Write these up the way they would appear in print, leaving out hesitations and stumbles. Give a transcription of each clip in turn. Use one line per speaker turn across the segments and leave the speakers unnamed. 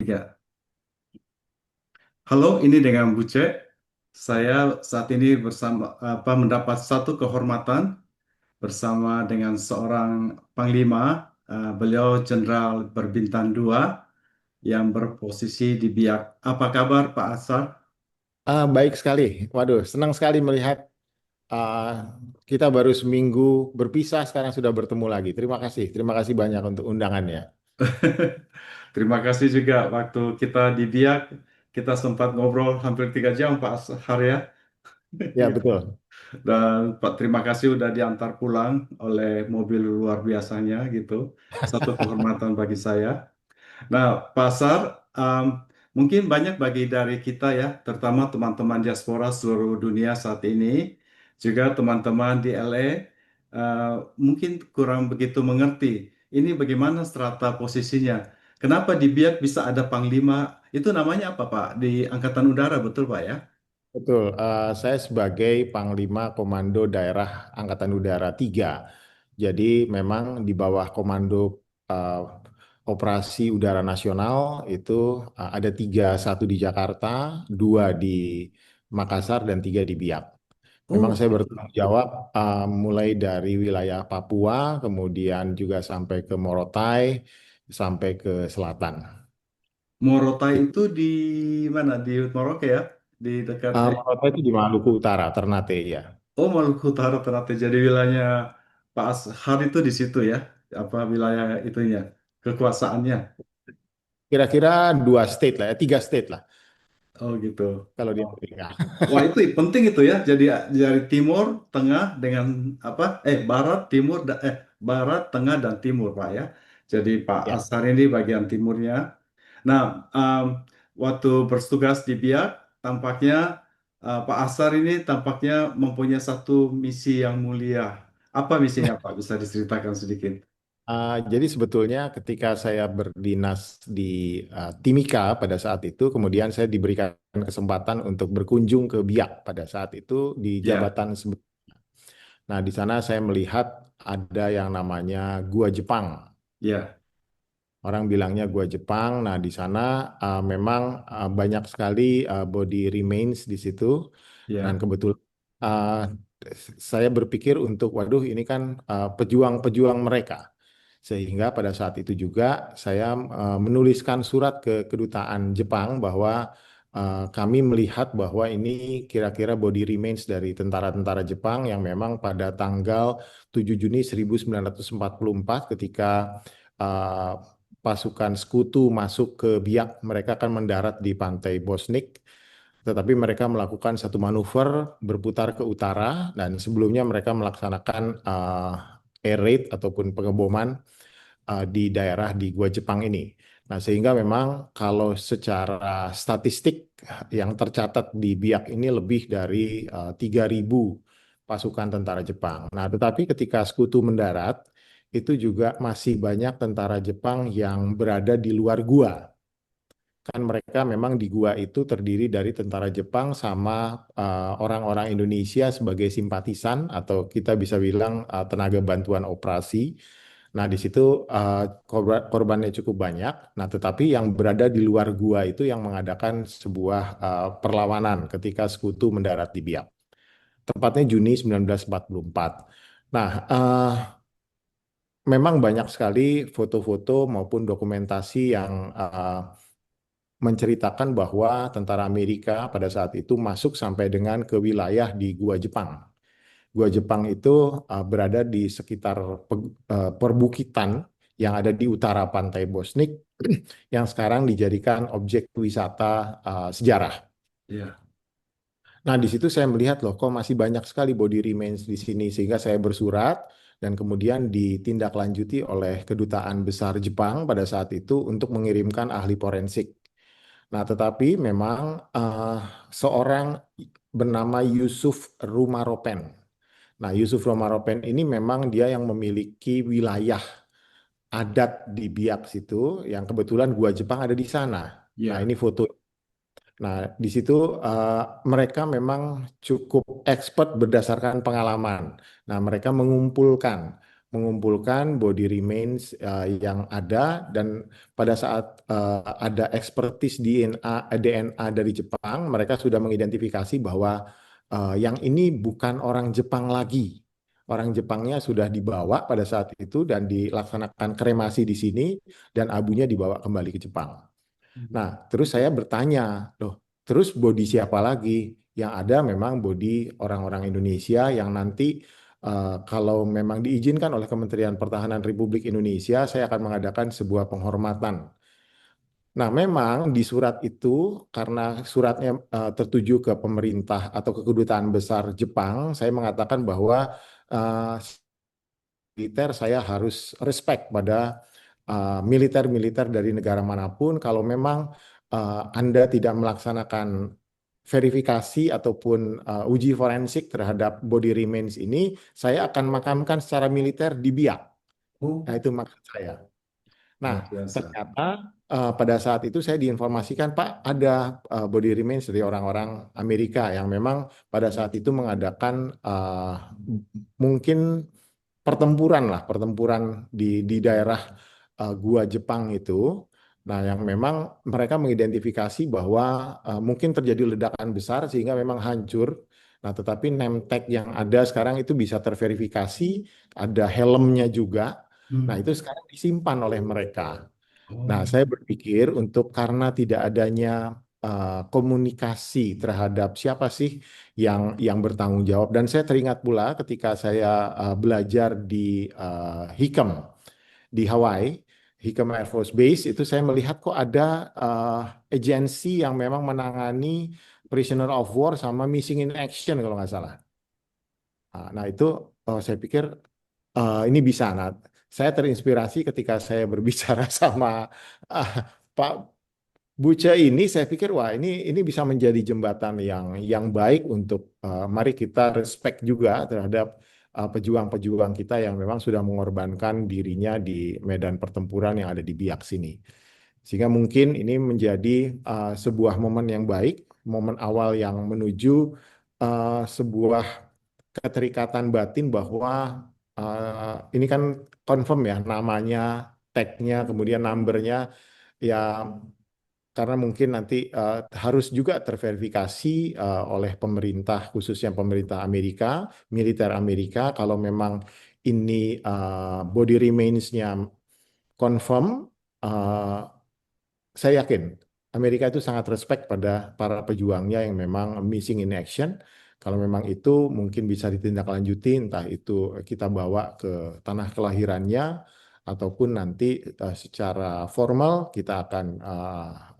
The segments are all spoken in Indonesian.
Ya, halo, ini dengan Buce. Saya saat ini mendapat satu kehormatan bersama dengan seorang panglima. Beliau Jenderal berbintang 2 yang berposisi di Biak. Apa kabar, Pak Asar?
Baik sekali. Waduh, senang sekali melihat ah, kita baru seminggu berpisah, sekarang sudah bertemu lagi. Terima kasih. Terima kasih banyak untuk undangannya.
Terima kasih juga waktu kita di Biak. Kita sempat ngobrol hampir 3 jam, Pak Asar ya.
Ya, betul.
Dan Pak, terima kasih udah diantar pulang oleh mobil luar biasanya gitu. Satu kehormatan bagi saya. Nah, pasar mungkin banyak bagi dari kita ya, terutama teman-teman diaspora seluruh dunia saat ini, juga teman-teman di LA, mungkin kurang begitu mengerti. Ini bagaimana strata posisinya? Kenapa di Biak bisa ada panglima? Itu namanya apa, Pak? Di Angkatan Udara, betul, Pak ya?
Betul. Saya sebagai Panglima Komando Daerah Angkatan Udara 3. Jadi memang di bawah Komando ah, Operasi Udara Nasional itu ada tiga, satu di Jakarta, dua di Makassar, dan tiga di Biak. Memang
Oh,
saya
gitu.
bertanggung jawab mulai dari wilayah Papua, kemudian juga sampai ke Morotai, sampai ke selatan.
Morotai
Gitu.
itu di mana? Di Merauke ya? Di dekat
Morotai itu di Maluku Utara, Ternate ya.
Oh, Maluku Utara ternyata jadi wilayahnya Pak Ashar itu di situ ya? Apa wilayah itunya? Kekuasaannya?
Kira-kira dua state lah, ya, tiga state lah
Oh, gitu.
kalau di
Oh.
Amerika.
Wah, itu penting itu ya. Jadi dari timur, tengah dengan apa? Barat, timur, barat, tengah dan timur, Pak ya. Jadi Pak
Ya.
Ashar ini bagian timurnya. Nah, waktu bertugas di Biak, tampaknya Pak Ashar ini tampaknya mempunyai satu misi yang mulia. Apa misinya, Pak? Bisa diceritakan sedikit?
Jadi sebetulnya ketika saya berdinas di Timika pada saat itu, kemudian saya diberikan kesempatan untuk berkunjung ke Biak pada saat itu di
Ya,
jabatan. Nah, di sana saya melihat ada yang namanya Gua Jepang.
ya,
Orang bilangnya Gua Jepang. Nah, di sana memang banyak sekali body remains di situ. Dan
ya.
kebetulan uh, saya berpikir untuk, waduh, ini kan pejuang-pejuang mereka. Sehingga pada saat itu juga saya menuliskan surat ke kedutaan Jepang bahwa kami melihat bahwa ini kira-kira body remains dari tentara-tentara Jepang yang memang pada tanggal 7 Juni 1944 ketika uh, pasukan sekutu masuk ke Biak, mereka akan mendarat di pantai Bosnik, tetapi mereka melakukan satu manuver berputar ke utara dan sebelumnya mereka melaksanakan air raid ataupun pengeboman di daerah di Gua Jepang ini. Nah, sehingga memang kalau secara statistik yang tercatat di Biak ini lebih dari 3.000 pasukan tentara Jepang. Nah, tetapi ketika Sekutu mendarat, itu juga masih banyak tentara Jepang yang berada di luar gua. Kan mereka memang di gua itu terdiri dari tentara Jepang sama orang-orang Indonesia sebagai simpatisan atau kita bisa bilang tenaga bantuan operasi. Nah, di situ korbannya cukup banyak. Nah, tetapi yang berada di luar gua itu yang mengadakan sebuah perlawanan ketika Sekutu mendarat di Biak. Tepatnya Juni 1944. Nah, memang banyak sekali foto-foto maupun dokumentasi yang menceritakan bahwa tentara Amerika pada saat itu masuk sampai dengan ke wilayah di Gua Jepang. Gua Jepang itu berada di sekitar perbukitan yang ada di utara pantai Bosnik yang sekarang dijadikan objek wisata sejarah.
ya.
Nah, di situ saya melihat loh, kok masih banyak sekali body remains di sini, sehingga saya bersurat dan kemudian ditindaklanjuti oleh Kedutaan Besar Jepang pada saat itu untuk mengirimkan ahli forensik. Nah, tetapi memang eh, seorang bernama Yusuf Rumaropen. Nah, Yusuf Romaropen ini memang dia yang memiliki wilayah adat di Biak situ, yang kebetulan gua Jepang ada di sana. Nah,
Ya.
ini foto. Nah, di situ eh, mereka memang cukup expert berdasarkan pengalaman. Nah, mereka mengumpulkan mengumpulkan body remains yang ada, dan pada saat ada ekspertis DNA dari Jepang, mereka sudah mengidentifikasi bahwa yang ini bukan orang Jepang lagi. Orang Jepangnya sudah dibawa pada saat itu dan dilaksanakan kremasi di sini dan abunya dibawa kembali ke Jepang. Nah, terus saya bertanya, loh, terus body siapa lagi? Yang ada memang body orang-orang Indonesia yang nanti kalau memang diizinkan oleh Kementerian Pertahanan Republik Indonesia, saya akan mengadakan sebuah penghormatan. Nah, memang di surat itu, karena suratnya tertuju ke pemerintah atau ke kedutaan besar Jepang, saya mengatakan bahwa eh, militer saya harus respect pada militer-militer dari negara manapun. Kalau memang Anda tidak melaksanakan verifikasi ataupun uji forensik terhadap body remains ini, saya akan makamkan secara militer di Biak.
Oh,
Nah, itu maksud saya. Nah,
luar biasa.
ternyata pada saat itu saya diinformasikan, Pak, ada body remains dari orang-orang Amerika yang memang pada saat itu mengadakan mungkin pertempuran lah, pertempuran di daerah Gua Jepang itu. Nah, yang memang mereka mengidentifikasi bahwa mungkin terjadi ledakan besar sehingga memang hancur. Nah, tetapi name tag yang ada sekarang itu bisa terverifikasi, ada helmnya juga. Nah,
Hmm.
itu sekarang disimpan oleh mereka. Nah,
Oh,
saya berpikir untuk karena tidak adanya komunikasi terhadap siapa sih yang bertanggung jawab, dan saya teringat pula ketika saya belajar di Hikem di Hawaii, Hikem Air Force Base, itu saya melihat kok ada agensi yang memang menangani prisoner of war sama missing in action kalau nggak salah. Nah, itu saya pikir ini bisa. Nah, saya terinspirasi ketika saya berbicara sama uh, Pak Buce ini, saya pikir wah ini bisa menjadi jembatan yang baik untuk mari kita respect juga terhadap pejuang-pejuang kita yang memang sudah mengorbankan dirinya di medan pertempuran yang ada di Biak sini. Sehingga mungkin ini menjadi sebuah momen yang baik, momen awal yang menuju sebuah keterikatan batin bahwa ini kan confirm ya namanya, tagnya, kemudian numbernya, ya karena mungkin nanti harus juga terverifikasi oleh pemerintah, khususnya pemerintah Amerika, militer Amerika, kalau memang ini body remains-nya confirm, uh, saya yakin Amerika itu sangat respect pada para pejuangnya yang memang missing in action. Kalau memang itu mungkin bisa ditindaklanjuti, entah itu kita bawa ke tanah kelahirannya, ataupun nanti secara formal kita akan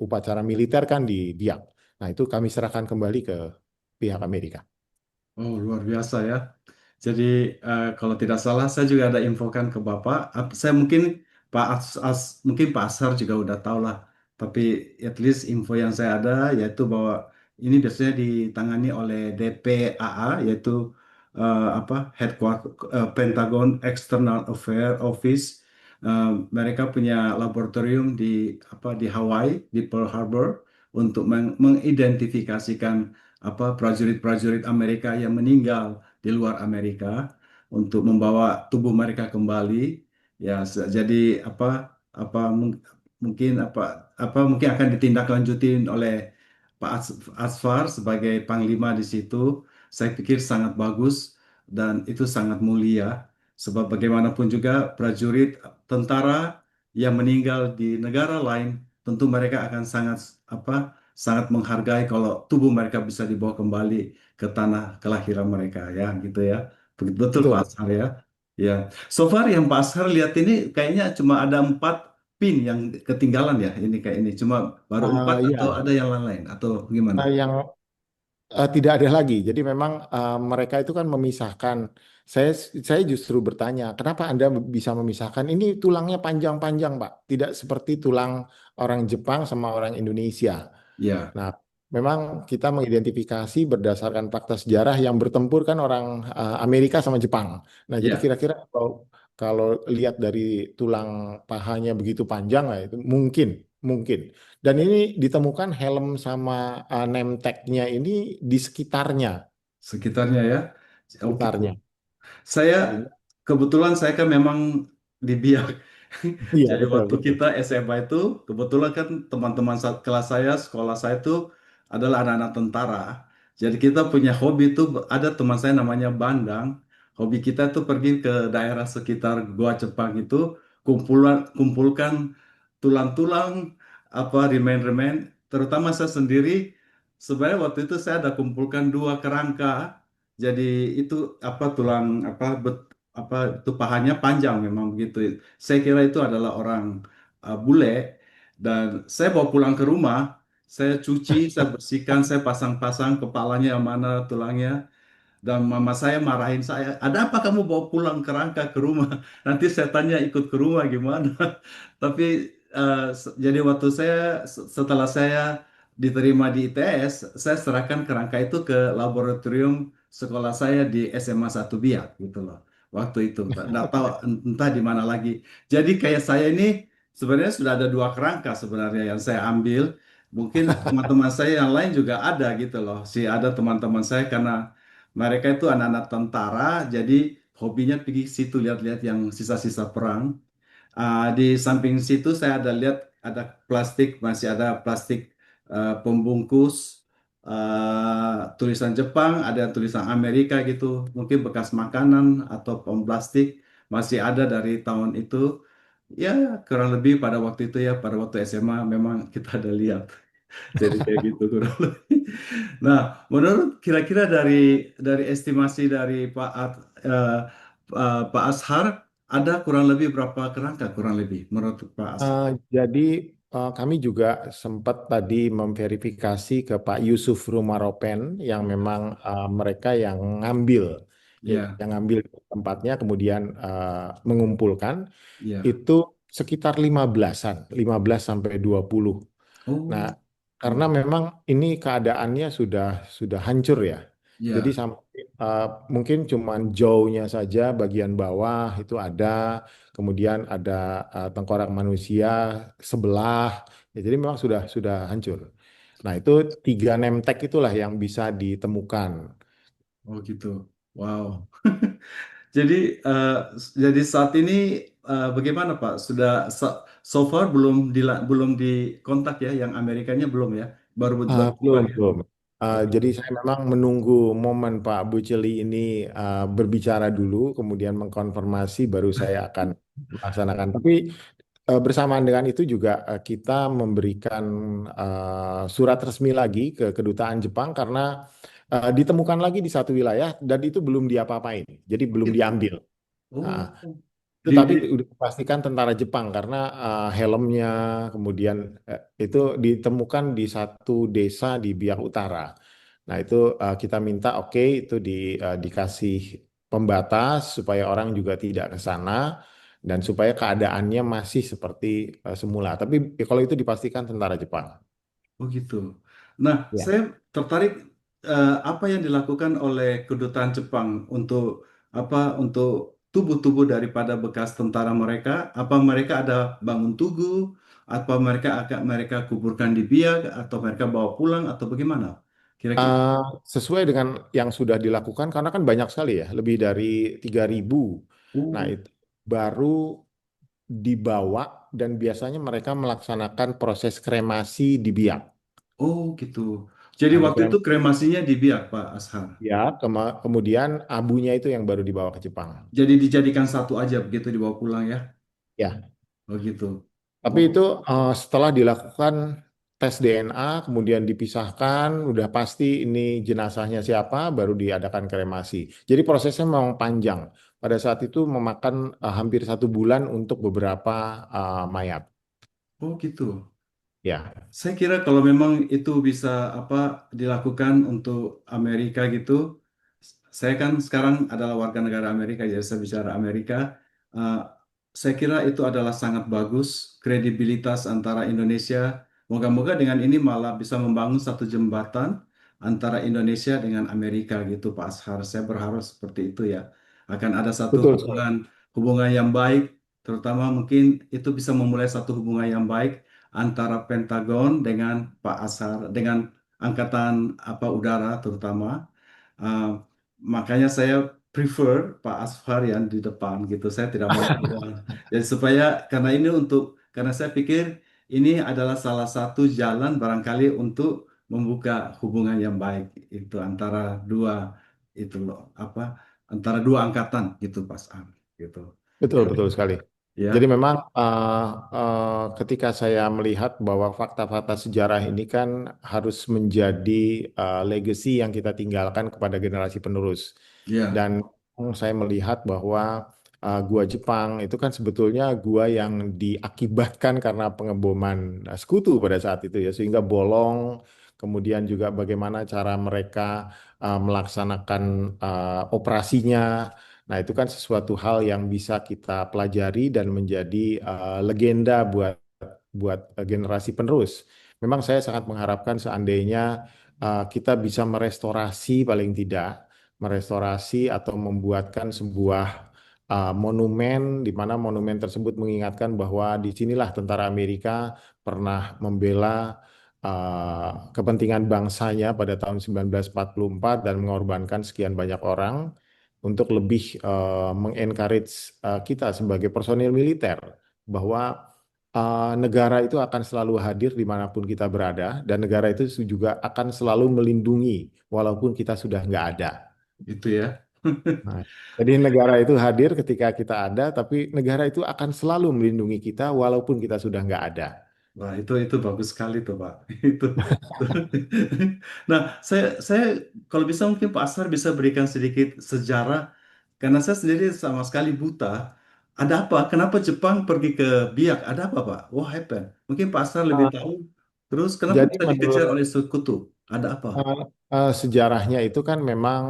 upacara militer kan di Biak. Nah, itu kami serahkan kembali ke pihak Amerika.
oh, luar biasa ya. Jadi kalau tidak salah saya juga ada infokan ke Bapak. Saya mungkin mungkin Pak Ashar juga udah tahu lah. Tapi at least info yang saya ada yaitu bahwa ini biasanya ditangani oleh DPAA, yaitu apa, Headquarter Pentagon External Affairs Office. Mereka punya laboratorium di apa di Hawaii, di Pearl Harbor, untuk mengidentifikasikan apa prajurit-prajurit Amerika yang meninggal di luar Amerika, untuk membawa tubuh mereka kembali. Ya, jadi apa mungkin apa mungkin akan ditindaklanjutin oleh Pak Asfar sebagai panglima di situ. Saya pikir sangat bagus dan itu sangat mulia, sebab bagaimanapun juga prajurit tentara yang meninggal di negara lain, tentu mereka akan apa sangat menghargai kalau tubuh mereka bisa dibawa kembali ke tanah kelahiran mereka, ya gitu ya. Begitu betul Pak
Betul.
Ashar ya. Ya. So far yang Pak Ashar lihat ini kayaknya cuma ada 4 pin yang ketinggalan ya. Ini kayak ini cuma baru 4 atau
Ya,
ada yang lain atau gimana?
yang tidak ada lagi. Jadi memang mereka itu kan memisahkan. Saya saya justru bertanya, kenapa Anda bisa memisahkan? Ini tulangnya panjang-panjang, Pak. Tidak seperti tulang orang Jepang sama orang Indonesia.
Ya,
Nah, memang kita mengidentifikasi berdasarkan fakta sejarah yang bertempur kan orang Amerika sama Jepang. Nah, jadi
ya.
kira-kira kalau lihat dari tulang pahanya begitu panjang, lah itu mungkin, mungkin. Dan ini ditemukan helm sama name tag-nya ini di sekitarnya,
Sekitarnya ya. Oke.
sekitarnya.
Saya
Sehingga,
kebetulan saya kan memang di Biak.
Iya,
Jadi
betul,
waktu
betul.
kita SMA itu, kebetulan kan teman-teman kelas saya, sekolah saya itu adalah anak-anak tentara. Jadi kita punya hobi itu, ada teman saya namanya Bandang. Hobi kita tuh pergi ke daerah sekitar Goa Jepang itu, kumpulkan tulang-tulang, apa remain-remain. Terutama saya sendiri, sebenarnya waktu itu saya ada kumpulkan dua kerangka. Jadi itu apa tulang apa itu pahanya panjang memang begitu. Saya kira itu adalah orang bule dan saya bawa pulang ke rumah, saya cuci, saya bersihkan, saya pasang-pasang kepalanya yang mana tulangnya. Dan mama saya marahin saya, ada apa kamu bawa pulang kerangka ke rumah? Nanti saya tanya ikut ke rumah gimana. Tapi jadi waktu saya setelah saya diterima di ITS, saya serahkan kerangka itu ke laboratorium sekolah saya di SMA 1 Biak gitu loh. Waktu itu nggak tahu entah di mana lagi. Jadi kayak saya ini sebenarnya sudah ada dua kerangka sebenarnya yang saya ambil. Mungkin teman-teman saya yang lain juga ada gitu loh. Si ada teman-teman saya karena mereka itu anak-anak tentara, jadi hobinya pergi situ lihat-lihat yang sisa-sisa perang. Di samping situ saya ada lihat ada plastik, masih ada plastik pembungkus tulisan Jepang, ada tulisan Amerika gitu, mungkin bekas makanan atau plastik masih ada dari tahun itu. Ya, kurang lebih pada waktu itu ya, pada waktu SMA memang kita ada lihat. Jadi kayak gitu kurang lebih. Nah, menurut kira-kira dari estimasi dari eh, Pak Ashar ada kurang lebih berapa kerangka kurang lebih menurut Pak Ashar?
Jadi kami juga sempat tadi memverifikasi ke Pak Yusuf Rumaropen yang memang mereka yang ngambil,
Ya,
yang ngambil tempatnya kemudian mengumpulkan
ya.
itu sekitar 15-an, 15 sampai 20. Nah,
Oh,
karena
wow.
memang ini keadaannya sudah hancur ya. Jadi
Ya,
sampai mungkin cuman jauhnya saja bagian bawah itu ada, kemudian ada tengkorak manusia sebelah. Ya, jadi memang sudah hancur. Nah, itu 3 name tag itulah yang bisa ditemukan.
oh gitu. Wow. Jadi jadi saat ini bagaimana Pak? Sudah so far belum dikontak ya, yang Amerikanya belum ya, baru
Belum,
pulang ya.
belum.
Oh
Jadi
gitu.
saya memang menunggu momen Pak Buceli ini berbicara dulu, kemudian mengkonfirmasi, baru saya akan melaksanakan. Tapi bersamaan dengan itu juga kita memberikan surat resmi lagi ke kedutaan Jepang karena ditemukan lagi di satu wilayah dan itu belum diapa-apain, jadi belum
Itu.
diambil. Nah,
Oh,
itu tapi udah dipastikan tentara Jepang karena helmnya kemudian itu ditemukan di satu desa di Biak Utara. Nah itu kita minta oke itu dikasih pembatas supaya orang juga tidak ke sana dan supaya keadaannya masih seperti semula. Tapi kalau itu dipastikan tentara Jepang.
oh gitu. Nah,
Ya.
saya tertarik apa yang dilakukan oleh kedutaan Jepang untuk untuk tubuh-tubuh daripada bekas tentara mereka. Apa mereka ada bangun tugu? Apa mereka kuburkan di Biak atau mereka bawa pulang atau bagaimana? Kira-kira.
Eh, Sesuai dengan yang sudah dilakukan karena kan banyak sekali ya, lebih dari 3.000. Nah,
Oh,
itu baru dibawa dan biasanya mereka melaksanakan proses kremasi di biak.
oh gitu. Jadi
Nah,
waktu itu kremasinya di Biak, Pak Ashar.
kemudian abunya itu yang baru dibawa ke Jepang.
Jadi dijadikan satu aja begitu dibawa pulang ya.
Ya,
Oh gitu.
tapi
Oh,
itu setelah dilakukan tes DNA, kemudian dipisahkan, udah pasti ini jenazahnya siapa, baru diadakan kremasi. Jadi prosesnya memang panjang. Pada saat itu memakan hampir 1 bulan untuk beberapa mayat.
oh gitu.
Ya,
Saya kira kalau memang itu bisa dilakukan untuk Amerika gitu, saya kan sekarang adalah warga negara Amerika, jadi saya bicara Amerika. eh, saya kira itu adalah sangat bagus kredibilitas antara Indonesia. Moga-moga dengan ini malah bisa membangun satu jembatan antara Indonesia dengan Amerika gitu, Pak Ashar. Saya berharap seperti itu ya. Akan ada satu
betul sekali.
hubungan hubungan yang baik, terutama mungkin itu bisa memulai satu hubungan yang baik antara Pentagon dengan Pak Ashar, dengan Angkatan Udara terutama. Uh, Makanya saya prefer Pak Asfarian di depan gitu. Saya tidak mau keluar. Jadi supaya karena ini untuk karena saya pikir ini adalah salah satu jalan barangkali untuk membuka hubungan yang baik itu antara dua itu loh apa antara dua angkatan gitu Pak Am gitu.
Betul, betul sekali. Jadi
Ya,
memang ketika saya melihat bahwa fakta-fakta sejarah ini kan harus menjadi legacy yang kita tinggalkan kepada generasi penerus.
ya,
Dan saya melihat bahwa gua Jepang itu kan sebetulnya gua yang diakibatkan karena pengeboman sekutu pada saat itu ya, sehingga bolong. Kemudian juga bagaimana cara mereka melaksanakan operasinya. Nah, itu kan sesuatu hal yang bisa kita pelajari dan menjadi legenda buat generasi penerus. Memang saya sangat mengharapkan seandainya kita bisa merestorasi paling tidak merestorasi atau membuatkan sebuah monumen di mana monumen tersebut mengingatkan bahwa disinilah tentara Amerika pernah membela kepentingan bangsanya pada tahun 1944 dan mengorbankan sekian banyak orang untuk lebih mengencourage kita sebagai personil militer bahwa negara itu akan selalu hadir dimanapun kita berada dan negara itu juga akan selalu melindungi walaupun kita sudah nggak ada.
itu ya.
Nah, jadi negara itu hadir ketika kita ada, tapi negara itu akan selalu melindungi kita walaupun kita sudah nggak ada.
Wah, itu bagus sekali tuh, Pak. Itu. Nah, saya kalau bisa mungkin Pak Asar bisa berikan sedikit sejarah karena saya sendiri sama sekali buta. Ada apa? Kenapa Jepang pergi ke Biak? Ada apa, Pak? What happened? Mungkin Pak Asar lebih tahu. Terus kenapa
Jadi
bisa dikejar
menurut
oleh sekutu? Ada apa?
uh, sejarahnya itu kan memang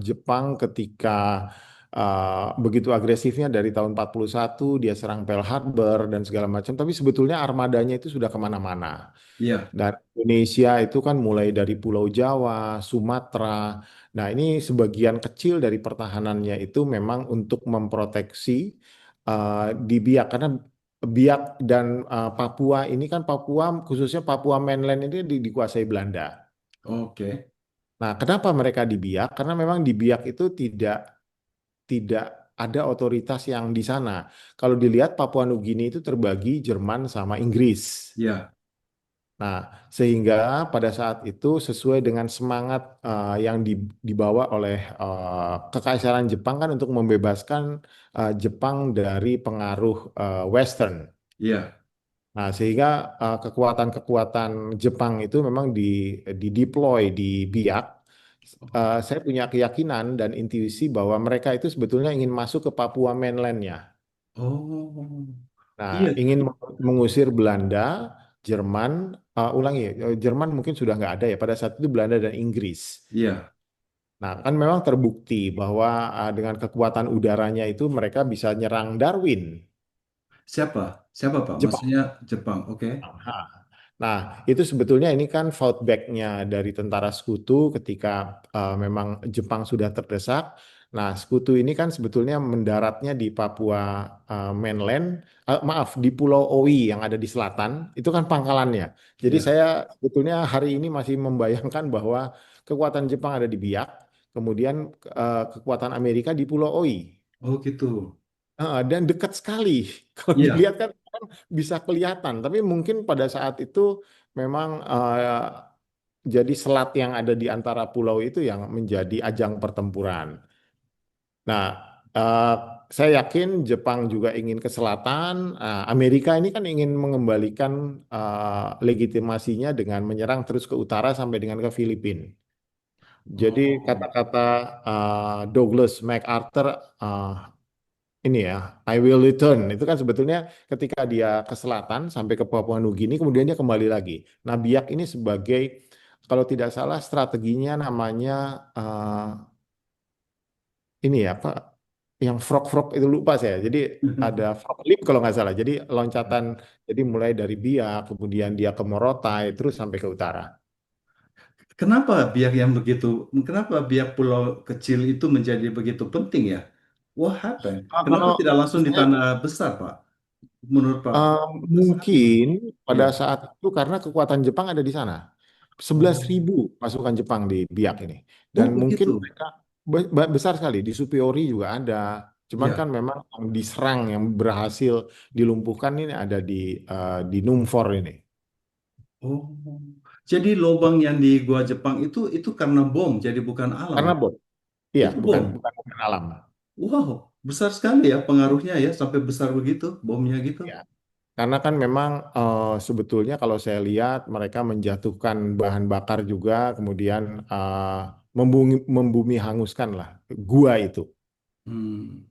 Jepang ketika begitu agresifnya dari tahun 41 dia serang Pearl Harbor dan segala macam, tapi sebetulnya armadanya itu sudah kemana-mana.
Iya,
Dan Indonesia itu kan mulai dari Pulau Jawa, Sumatera. Nah, ini sebagian kecil dari pertahanannya itu memang untuk memproteksi di Biak karena Biak dan Papua ini kan Papua khususnya Papua mainland ini dikuasai Belanda.
oke.
Nah, kenapa mereka di Biak? Karena memang di Biak itu tidak ada otoritas yang di sana. Kalau dilihat Papua Nugini itu terbagi Jerman sama Inggris.
Ya,
Nah, sehingga pada saat itu sesuai dengan semangat yang dibawa oleh Kekaisaran Jepang kan untuk membebaskan Jepang dari pengaruh Western.
iya.
Nah, sehingga kekuatan-kekuatan Jepang itu memang deploy di Biak. Saya punya keyakinan dan intuisi bahwa mereka itu sebetulnya ingin masuk ke Papua mainland-nya.
Oh,
Nah,
iya,
ingin mengusir Belanda, Jerman, ulangi, Jerman mungkin sudah nggak ada ya pada saat itu Belanda dan Inggris.
iya.
Nah, kan memang terbukti bahwa dengan kekuatan udaranya itu mereka bisa nyerang Darwin,
Siapa? Siapa, Pak?
Jepang.
Maksudnya Jepang, oke.
Aha. Nah, itu sebetulnya ini kan fault back-nya dari tentara sekutu ketika memang Jepang sudah terdesak. Nah, sekutu ini kan sebetulnya mendaratnya di Papua mainland, maaf, di Pulau Owi yang ada di selatan, itu kan pangkalannya. Jadi
Ya.
saya sebetulnya hari ini masih membayangkan bahwa kekuatan Jepang ada di Biak, kemudian kekuatan Amerika di Pulau Owi.
Oh, gitu.
Dan dekat sekali. Kalau
Iya.
dilihat kan bisa kelihatan, tapi mungkin pada saat itu memang jadi selat yang ada di antara pulau itu yang menjadi ajang pertempuran. Nah, eh, saya yakin Jepang juga ingin ke selatan. Amerika ini kan ingin mengembalikan legitimasinya dengan menyerang terus ke utara sampai dengan ke Filipina. Jadi
Oh,
kata-kata Douglas MacArthur ini ya, I will return. Itu kan sebetulnya ketika dia ke selatan sampai ke Papua Nugini, kemudian dia kembali lagi. Nah, Biak ini sebagai, kalau tidak salah strateginya namanya ini ya, Pak, yang frog-frog itu lupa saya. Jadi ada frog leap kalau nggak salah. Jadi loncatan, jadi mulai dari Biak, kemudian dia ke Morotai, terus sampai ke utara.
kenapa biak yang begitu, kenapa biak pulau kecil itu menjadi begitu penting ya? What happened? Kenapa
Kalau
tidak langsung di
saya
tanah besar, Pak? Menurut Pak
eh,
besar gimana?
mungkin pada
Iya.
saat itu karena kekuatan Jepang ada di sana.
Oh,
11.000 pasukan Jepang di Biak ini. Dan
oh
mungkin
begitu.
mereka besar sekali di Suppiori juga ada. Cuman kan
Ya.
memang yang diserang yang berhasil dilumpuhkan ini ada di Numfor ini.
Oh, jadi lubang yang di Gua Jepang itu karena bom, jadi bukan alam
Karena
ya?
bom. Iya,
Itu
bukan
bom.
bukan alam.
Wow, besar sekali ya pengaruhnya ya, sampai besar begitu bomnya gitu.
Ya. Karena kan memang sebetulnya kalau saya lihat mereka menjatuhkan bahan bakar juga, kemudian membumi hanguskan lah gua itu.
Hmm.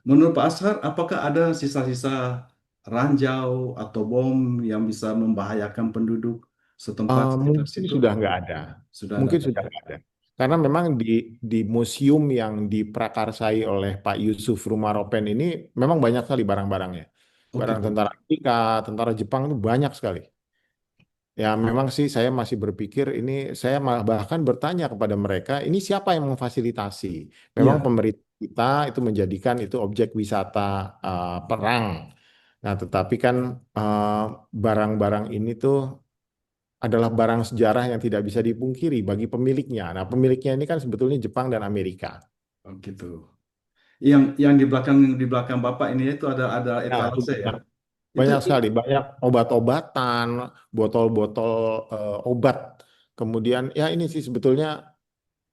Menurut Pak Ashar, apakah ada sisa-sisa ranjau atau bom yang bisa membahayakan penduduk setempat sekitar
Mungkin
situ?
sudah nggak ada,
Sudah ada,
mungkin
Pak,
sudah
ya?
nggak ada. Karena memang di museum yang diprakarsai oleh Pak Yusuf Rumaropen ini memang banyak sekali barang-barangnya.
Oh
Barang
gitu.
tentara Amerika, tentara Jepang itu banyak sekali. Ya memang sih saya masih berpikir ini, saya bahkan bertanya kepada mereka, ini siapa yang memfasilitasi? Memang
Iya,
pemerintah kita itu menjadikan itu objek wisata perang. Nah, tetapi kan eh, barang-barang ini tuh adalah barang sejarah yang tidak bisa dipungkiri bagi pemiliknya. Nah, pemiliknya ini kan sebetulnya Jepang dan Amerika.
oh gitu. Yang di belakang Bapak ini itu ada
Nah, itu
etalase ya.
banyak,
Itu
banyak sekali, banyak obat-obatan, botol-botol obat. Kemudian ya ini sih sebetulnya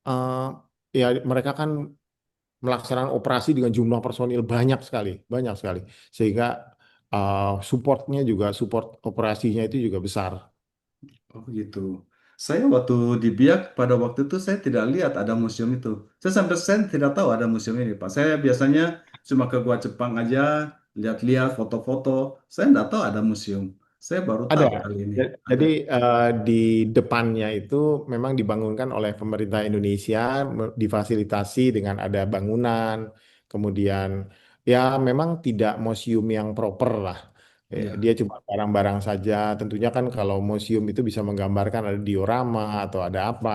eh, ya mereka kan melaksanakan operasi dengan jumlah personil banyak sekali, sehingga supportnya juga support operasinya itu juga besar.
oh gitu. Saya waktu di Biak pada waktu itu saya tidak lihat ada museum itu. Saya tidak tahu ada museum ini, Pak. Saya biasanya cuma ke Gua Jepang aja, lihat-lihat foto-foto. Saya tidak tahu ada museum. Saya baru
Ada.
tahu kali ini ada.
Jadi di depannya itu memang dibangunkan oleh pemerintah Indonesia, difasilitasi dengan ada bangunan, kemudian ya memang tidak museum yang proper lah.
Ya,
Dia cuma barang-barang saja. Tentunya kan kalau museum itu bisa menggambarkan ada diorama atau ada apa.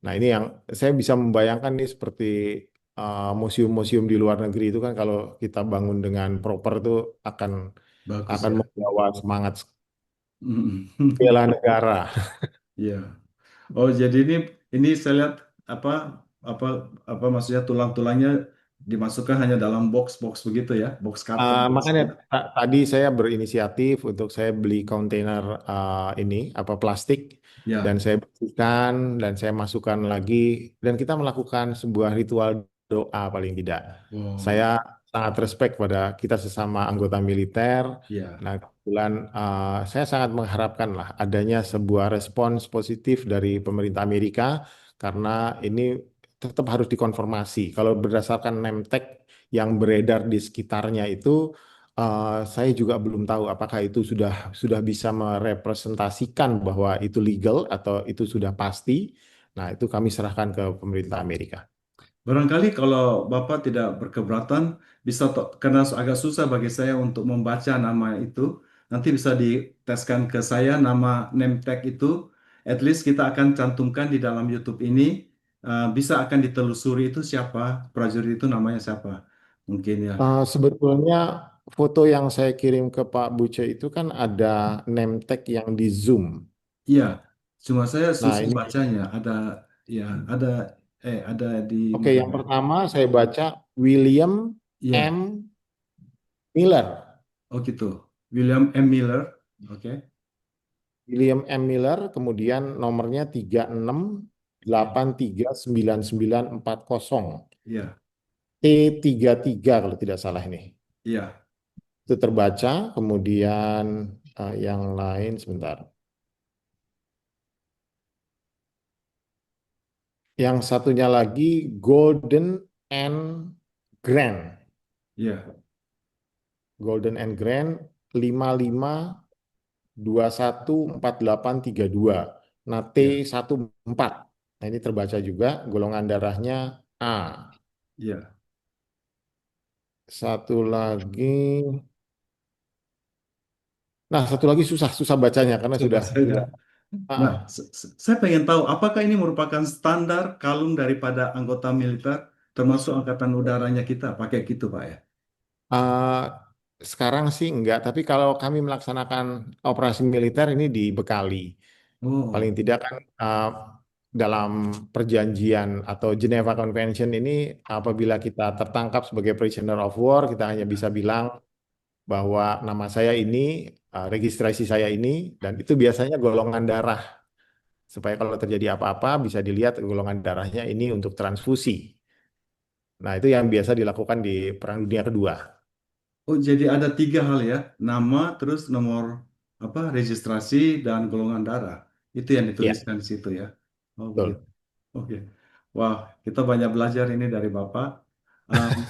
Nah ini yang saya bisa membayangkan nih seperti museum-museum di luar negeri itu kan kalau kita bangun dengan proper itu akan
bagus
akan
ya.
membawa semangat
Mm.
bela negara.
Iya. Oh, jadi ini saya lihat apa apa apa maksudnya tulang-tulangnya dimasukkan hanya dalam box-box begitu ya, box karton
Makanya
biasanya.
tadi saya berinisiatif untuk saya beli kontainer ini apa plastik dan
Ya.
saya bersihkan dan saya masukkan lagi dan kita melakukan sebuah ritual doa paling tidak. Saya
Oh,
sangat respect pada kita sesama anggota militer.
ya,
Nah, kebetulan saya sangat mengharapkan lah adanya sebuah respons positif dari pemerintah Amerika karena ini tetap harus dikonfirmasi. Kalau berdasarkan Nemtek yang beredar di sekitarnya itu saya juga belum tahu apakah itu sudah bisa merepresentasikan bahwa itu legal atau itu sudah pasti. Nah, itu kami serahkan ke pemerintah Amerika.
barangkali kalau Bapak tidak berkeberatan, karena agak susah bagi saya untuk membaca nama itu, nanti bisa diteskan ke saya nama name tag itu, at least kita akan cantumkan di dalam YouTube ini, bisa akan ditelusuri itu siapa, prajurit itu namanya siapa, mungkin ya.
Sebetulnya foto yang saya kirim ke Pak Buce itu kan ada name tag yang di zoom.
Iya, cuma saya
Nah,
susah
ini
bacanya, ya, ada, ada di
oke,
mana
yang
ya?
pertama saya baca William M.
Iya,
Miller.
oh gitu, William M. Miller, oke,
William M. Miller, kemudian nomornya 36839940.
iya,
T33 kalau tidak salah ini.
iya,
Itu terbaca, kemudian yang lain sebentar. Yang satunya lagi Golden and Grand.
iya,
Golden and Grand 55214832. Nah,
iya,
T14. Nah, ini terbaca juga golongan darahnya A.
iya.
Satu lagi. Nah, satu lagi susah-susah bacanya karena
Coba
sudah
saja.
ah,
Nah, saya pengen tahu apakah ini merupakan standar kalung daripada anggota militer, termasuk angkatan udaranya kita, pakai gitu, Pak ya?
ah, sekarang sih enggak, tapi kalau kami melaksanakan operasi militer ini dibekali. Paling
Oh,
tidak kan dalam perjanjian atau Geneva Convention ini, apabila kita tertangkap sebagai prisoner of war, kita hanya bisa bilang bahwa nama saya ini, registrasi saya ini, dan itu biasanya golongan darah. Supaya kalau terjadi apa-apa bisa dilihat golongan darahnya ini untuk transfusi. Nah, itu yang biasa dilakukan di Perang Dunia Kedua.
Oh, jadi ada tiga hal ya, nama, terus nomor apa, registrasi dan golongan darah. Itu yang
Ya,
dituliskan di situ ya. Oh, begitu.
betul.
Oke. Wah, kita banyak belajar ini dari Bapak. Um,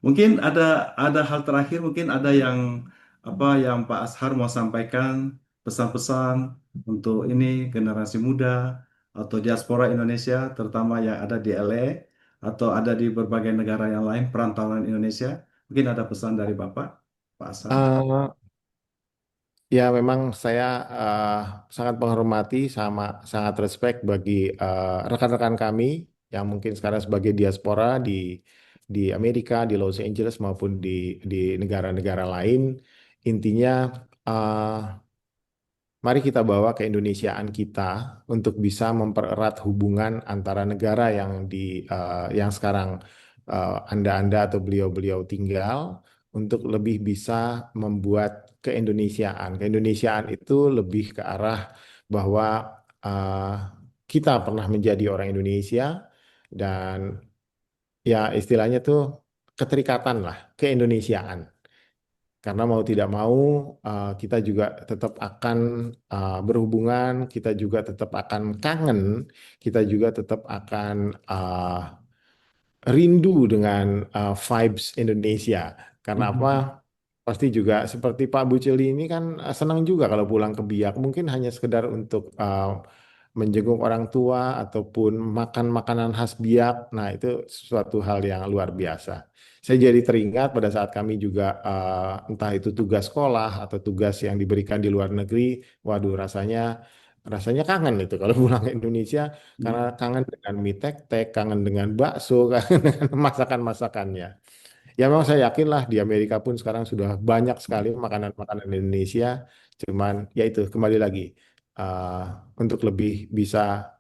mungkin ada hal terakhir, mungkin ada yang apa yang Pak Ashar mau sampaikan, pesan-pesan untuk ini generasi muda atau diaspora Indonesia, terutama yang ada di LA atau ada di berbagai negara yang lain, perantauan Indonesia. Mungkin ada pesan dari Bapak, Pak Ashar.
Eh, Ya, memang saya eh, sangat menghormati sama sangat respect bagi rekan-rekan kami yang mungkin sekarang sebagai diaspora di Amerika, di Los Angeles maupun di negara-negara lain. Intinya, eh, mari kita bawa keindonesiaan kita untuk bisa mempererat hubungan antara negara yang sekarang Anda-Anda atau beliau-beliau tinggal untuk lebih bisa membuat keindonesiaan. Keindonesiaan itu lebih ke arah bahwa uh, kita pernah menjadi orang Indonesia dan ya istilahnya tuh keterikatan lah, keindonesiaan. Karena mau tidak mau, kita juga tetap akan berhubungan, kita juga tetap akan kangen, kita juga tetap akan rindu dengan vibes Indonesia. Karena apa? Pasti juga seperti Pak Bucili ini kan senang juga kalau pulang ke Biak. Mungkin hanya sekedar untuk menjenguk orang tua ataupun makan makanan khas Biak. Nah, itu suatu hal yang luar biasa. Saya jadi teringat pada saat kami juga entah itu tugas sekolah atau tugas yang diberikan di luar negeri. Waduh, rasanya rasanya kangen itu kalau pulang ke Indonesia karena kangen dengan mie tek-tek, kangen dengan bakso, kangen dengan masakan-masakannya. Ya memang saya yakin lah di Amerika pun sekarang sudah banyak sekali makanan-makanan Indonesia. Cuman ya itu kembali lagi uh, untuk lebih bisa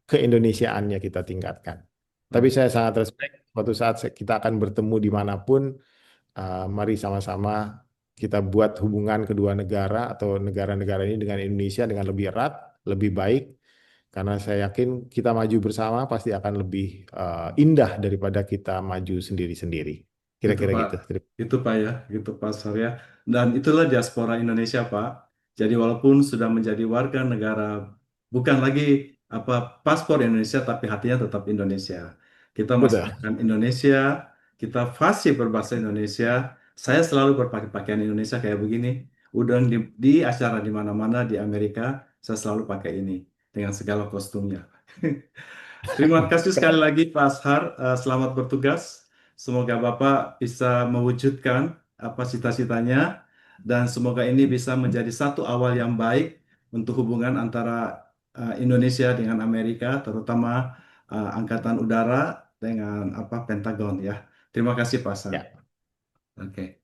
keindonesiaannya kita tingkatkan. Tapi saya sangat respect suatu saat kita akan bertemu dimanapun. Mari sama-sama kita buat hubungan kedua negara atau negara-negara ini dengan Indonesia dengan lebih erat, lebih baik. Karena saya yakin kita maju bersama pasti akan lebih indah daripada kita maju sendiri-sendiri.
Itu
Kira-kira
Pak,
gitu.
itu Pak Surya. Dan itulah diaspora Indonesia Pak. Jadi walaupun sudah menjadi warga negara, bukan lagi apa paspor Indonesia, tapi hatinya tetap Indonesia. Kita masih
Betul.
akan Indonesia, kita fasih berbahasa Indonesia. Saya selalu berpakaian Indonesia kayak begini. Udah di acara di mana-mana di Amerika, saya selalu pakai ini dengan segala kostumnya. Terima kasih sekali
Keren.
lagi Pak Ashar. Selamat bertugas. Semoga Bapak bisa mewujudkan apa cita-citanya dan semoga ini bisa menjadi satu awal yang baik untuk hubungan antara Indonesia dengan Amerika, terutama Angkatan Udara dengan apa Pentagon ya. Terima kasih Pak Ashar.
Ya.
Oke.